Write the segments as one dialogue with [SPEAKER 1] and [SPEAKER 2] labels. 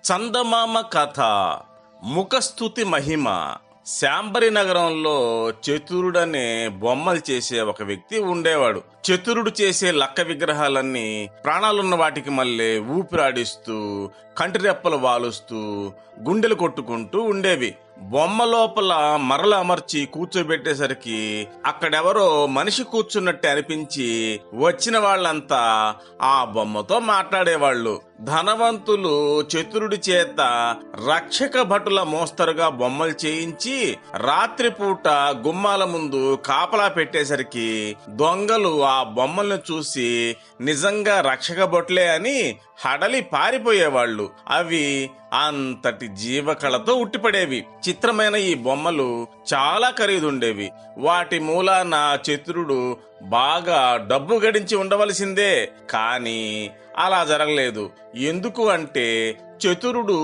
[SPEAKER 1] చందమామ కథ. ముఖస్తుతి మహిమ. శాంబరి నగరంలో చతురుడనే బొమ్మలు చేసే ఒక వ్యక్తి ఉండేవాడు. చతురుడు చేసే లక్క విగ్రహాలన్నీ ప్రాణాలున్న వాటికి మళ్ళీ ఊపిరాడిస్తూ కంటిరెప్పలు వాలుస్తూ గుండెలు కొట్టుకుంటూ ఉండేవి. బొమ్మ లోపల మరల అమర్చి కూర్చోబెట్టేసరికి అక్కడెవరో మనిషి కూర్చున్నట్టు అనిపించి వచ్చిన వాళ్ళంతా ఆ బొమ్మతో మాట్లాడేవాళ్ళు. ధనవంతులు చతురుడి చేత రక్షక భటుల మోస్తరుగా బొమ్మలు చేయించి రాత్రిపూట గుమ్మాల ముందు కాపలా పెట్టేసరికి దొంగలు ఆ బొమ్మల్ని చూసి నిజంగా రక్షక భటులే అని హడలి పారిపోయేవాళ్ళు. అవి అంతటి జీవకళతో ఉట్టిపడేవి. చిత్రమైన ఈ బొమ్మలు చాలా ఖరీదుండేవి. వాటి మూలాన చతురుడు బాగా డబ్బు గడించి ఉండవలసిందే. కానీ అలా జరగలేదు. ఎందుకు అంటే చతురుడు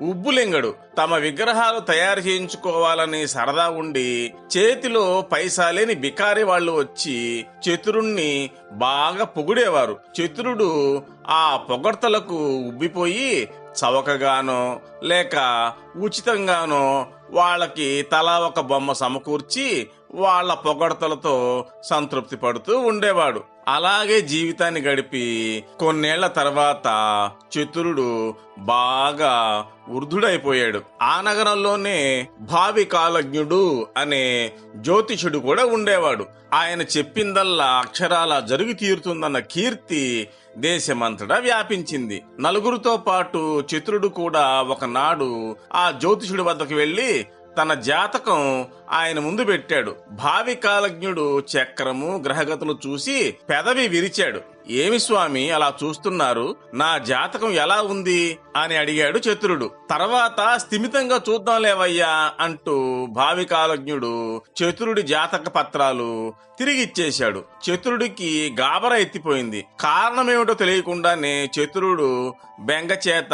[SPEAKER 1] ఉబ్బులింగడు. తమ విగ్రహాలు తయారు చేయించుకోవాలని సరదా ఉండి చేతిలో పైసాలేని బికారి వాళ్ళు వచ్చి చతురుణ్ణి బాగా పొగిడేవారు. చతురుడు ఆ పొగడ్తలకు ఉబ్బిపోయి చవకగానో లేక ఉచితంగానో వాళ్ళకి తలా ఒక బొమ్మ సమకూర్చి వాళ్ళ పొగడ్తలతో సంతృప్తి పడుతూ ఉండేవాడు. అలాగే జీవితాన్ని గడిపి కొన్నేళ్ల తర్వాత చతురుడు బాగా వృద్ధుడైపోయాడు. ఆ నగరంలోనే భావి కాలజ్ఞుడు అనే జ్యోతిషుడు కూడా ఉండేవాడు. ఆయన చెప్పిందల్లా అక్షరాల జరిగి తీరుతుందన్న కీర్తి దేశమంతటా వ్యాపించింది. నలుగురితో పాటు చతురుడు కూడా ఒకనాడు ఆ జ్యోతిషుడి వద్దకు వెళ్లి తన జాతకం ఆయన ముందు పెట్టాడు. భావి కాలజ్ఞుడు చక్రము గ్రహగతులు చూసి పెదవి విరిచాడు. ఏమి స్వామి అలా చూస్తున్నారు? నా జాతకం ఎలా ఉంది అని అడిగాడు చతురుడు. తర్వాత స్థిమితంగా చూద్దాం లేవయ్యా అంటూ భావి కాలజ్ఞుడు చతురుడి జాతక పత్రాలు తిరిగిచ్చేశాడు. చతురుడికి గాబరా ఎత్తిపోయింది. కారణమేమిటో తెలియకుండానే చతురుడు బెంగ చేత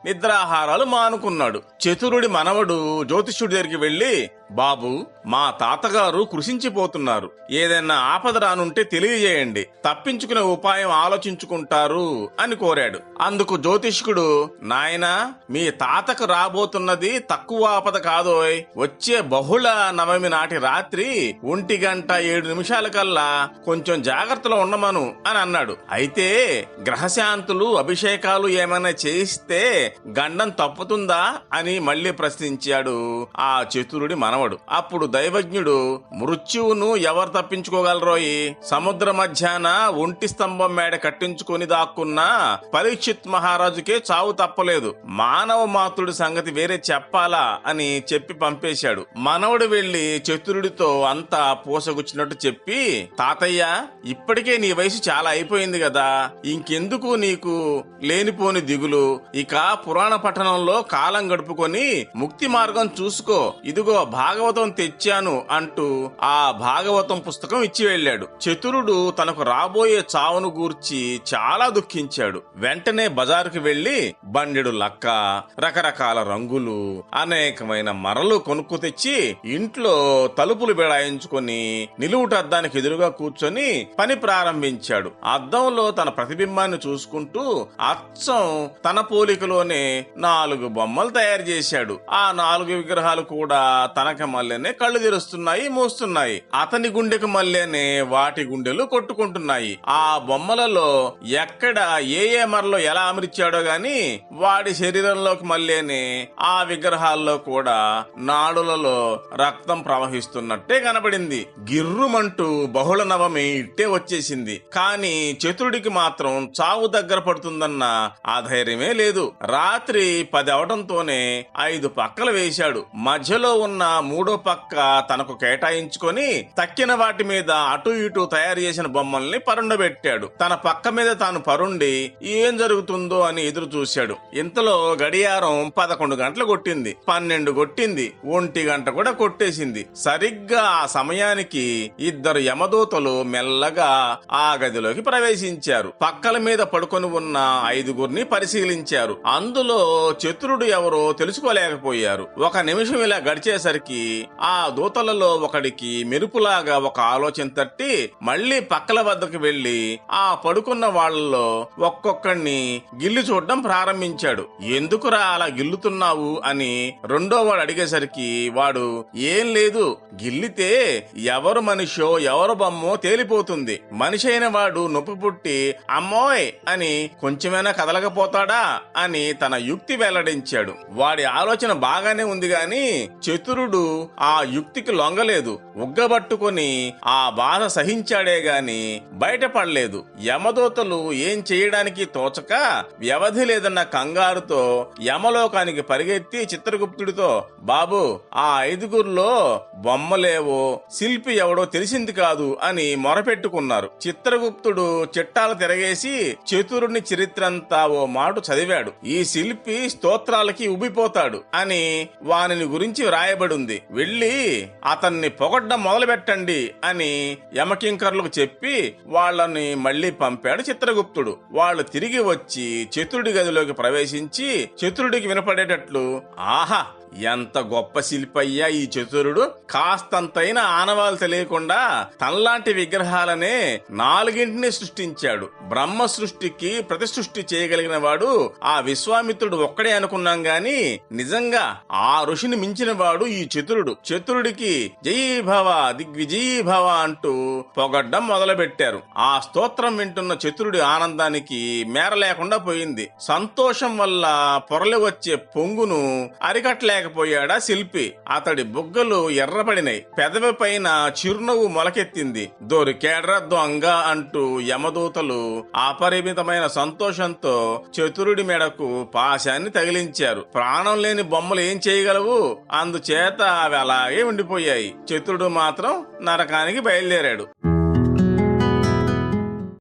[SPEAKER 1] నిద్రాహారాలు మానుకున్నాడు. చతురుడి మనవడు జ్యోతిష్యుడి దగ్గరికి వెళ్లి, బాబు, మా తాతగారు కృషించిపోతున్నారు. ఏదైనా ఆపద రానుంటే తెలియజేయండి, తప్పించుకునే ఉపాయం ఆలోచించుకుంటారు అని కోరాడు. అందుకు జ్యోతిష్కుడు, నాయనా, మీ తాతకు రాబోతున్నది తక్కువ ఆపద కాదోయ్. వచ్చే బహుళ నవమి నాటి రాత్రి 1:07 కొంచెం జాగ్రత్తలో ఉండమను అని అన్నాడు. అయితే గ్రహశాంతులు అభిషేకాలు ఏమైనా చేయిస్తే గండం తప్పుతుందా అని మళ్లీ ప్రశ్నించాడు ఆ చతురుడి మనవడు. అప్పుడు దైవజ్ఞుడు, మృత్యువును ఎవరు తప్పించుకోగలరోయి? సముద్ర మధ్యాన ఒంటి స్తంభం మేడ కట్టించుకొని దాక్కున్న పరీక్షిత్ మహారాజుకే చావు తప్పలేదు. మానవ మాతృడి సంగతి వేరే చెప్పాలా అని చెప్పి పంపేశాడు. మనవడు వెళ్లి చతురుడితో అంతా పూసగుచ్చినట్టు చెప్పి, తాతయ్య, ఇప్పటికే నీ వయసు చాలా అయిపోయింది కదా, ఇంకెందుకు నీకు లేనిపోని దిగులు? ఇక పురాణ పఠనంలో కాలం గడుపుకొని ముక్తి మార్గం చూసుకో. ఇదిగో భాగవతం తెచ్చాను అంటూ ఆ భాగవతం పుస్తకం ఇచ్చి వెళ్లాడు. చతురుడు తనకు రాబోయే చావును గూర్చి చాలా దుఃఖించాడు. వెంటనే బజారుకి వెళ్లి బండెడు లక్క, రకరకాల రంగులు, అనేకమైన మరలు కొనుక్కు తెచ్చి ఇంట్లో తలుపులు బెడాయించుకొని నిలువుటద్దానికి ఎదురుగా కూర్చొని పని ప్రారంభించాడు. అద్దంలో తన ప్రతిబింబాన్ని చూసుకుంటూ అచ్చం తన పోలికలోనే 4 బొమ్మలు తయారు చేశాడు. ఆ 4 విగ్రహాలు కూడా తనకి మళ్ళీనే కళ్ళు తెరుస్తున్నాయి, మూస్తున్నాయి. అతని గుండెకు మళ్ళీనే వాటి గుండెలు కొట్టుకుంటున్నాయి. ఆ బొమ్మలలో ఎక్కడ ఏ మరలో ఎలా అమర్చాడో గాని వాడి శరీరంలోకి మళ్ళీనే ఆ విగ్రహాల్లో కూడా నాడులలో రక్తం ప్రవహిస్తున్నట్టే కనబడింది. గిర్రుమంటూ బహుళ నవమి ఇట్టే వచ్చేసింది. కాని చతురుడికి మాత్రం చావు దగ్గర పడుతుందన్న ఆ ధైర్యమే లేదు. రాత్రి 10 అవడంతోనే 5 పక్కలు వేశాడు. మధ్యలో ఉన్న 3వ పక్క తనకు కేటాయించుకొని తక్కిన వాటి మీద అటు ఇటు తయారు చేసిన బొమ్మల్ని పరుండబెట్టాడు. తన పక్క మీద తాను పరుండి ఏం జరుగుతుందో అని ఎదురు చూశాడు. ఇంతలో గడియారం 11 గంటలు కొట్టింది, 12 కొట్టింది, 1 గంట కూడా కొట్టేసింది. సరిగ్గా ఆ సమయానికి 2 యమదూతలు మెల్లగా ఆ గదిలోకి ప్రవేశించారు. పక్కల మీద పడుకొని ఉన్న 5గురిని పరిశీలించారు. అందులో చతురుడు ఎవరో తెలుసుకోలేకపోయారు. 1 నిమిషం ఇలా గడిచేసరికి ఆ దూతలలో ఒకడికి మెరుపులాగా ఒక ఆలోచన తట్టి మళ్లీ పక్కల వద్దకు వెళ్లి ఆ ఆ పడుకున్న వాళ్ళలో ఒక్కొక్కడిని గిల్లి చూడడం ప్రారంభించాడు. ఎందుకురా అలా గిల్లుతున్నావు అని రెండో వాడు అడిగేసరికి వాడు, ఏం లేదు, గిల్లితే ఎవరు మనిషో ఎవరు బొమ్మో తేలిపోతుంది. మనిషి అయిన వాడు నొప్పి పుట్టి అమ్మోయ్ అని కొంచెమైనా కదలకపోతాడా అని తన యుక్తి వెల్లడించాడు. వాడి ఆలోచన బాగానే ఉంది గాని చతురుడు ఆ యుక్తికి లొంగలేదు. ఉగ్గబట్టుకుని ఆ బాధ సహించాడే గాని బయటపడలేదు. యమదూతలు ఏం చేయడానికి తోచక వ్యవధి లేదన్న కంగారుతో యమలోకానికి పరిగెత్తి చిత్రగుప్తుడితో, బాబు, ఆ 5గురిలో బొమ్మలేవో శిల్పి ఎవడో తెలిసింది కాదు అని మొరపెట్టుకున్నారు. చిత్రగుప్తుడు చిట్టాలు తిరగేసి చతురుని చరిత్రంతా ఓ మాట చదివాడు. ఈ శిల్పి స్తోత్రాలకి ఉబ్బిపోతాడు అని వానిని గురించి వ్రాయబడింది. వెళ్లి అతన్ని పొగడ్డం మొదలుపెట్టండి అని యమకింకర్లకు చెప్పి వాళ్ళని మళ్లీ పంపాడు చిత్రగుప్తుడు. వాళ్ళు తిరిగి వచ్చి చతురుడి గదిలోకి ప్రవేశించి చతురుడికి వినపడేటట్లు, ఆహా, ఎంత గొప్ప శిల్పయ్యా ఈ చతురుడు, కాస్తంతైన ఆనవాలు తెలియకుండా తనలాంటి విగ్రహాలనే 4 సృష్టించాడు. బ్రహ్మ సృష్టికి ప్రతి సృష్టి చేయగలిగిన వాడు ఆ విశ్వామిత్రుడు ఒక్కడే అనుకున్నాం గాని నిజంగా ఆ ఋషిని మించిన వాడు ఈ చతురుడు. చతురుడికి జయీ భవ దిగ్విజయీ భవ అంటూ పొగడ్డం మొదలుపెట్టారు. ఆ స్తోత్రం వింటున్న చతురుడి ఆనందానికి మేర లేకుండా పోయింది. సంతోషం వల్ల పొరలి వచ్చే పొంగును అరికట్టలేకపోయాడా శిల్పి. అతడి బుగ్గలు ఎర్రబడినాయి. పెదవి పైన చిరునవ్వు మొలకెత్తింది. దొరికేడ్రా దొంగ అంటూ యమదూతలు అపరిమితమైన సంతోషంతో చతురుడి మెడకు పాశాన్ని తగిలించారు. ప్రాణం లేని బొమ్మలు ఏం చేయగలవు, అందుచేత అవి అలాగే ఉండిపోయాయి. చతురుడు మాత్రం నరకానికి బయలుదేరాడు.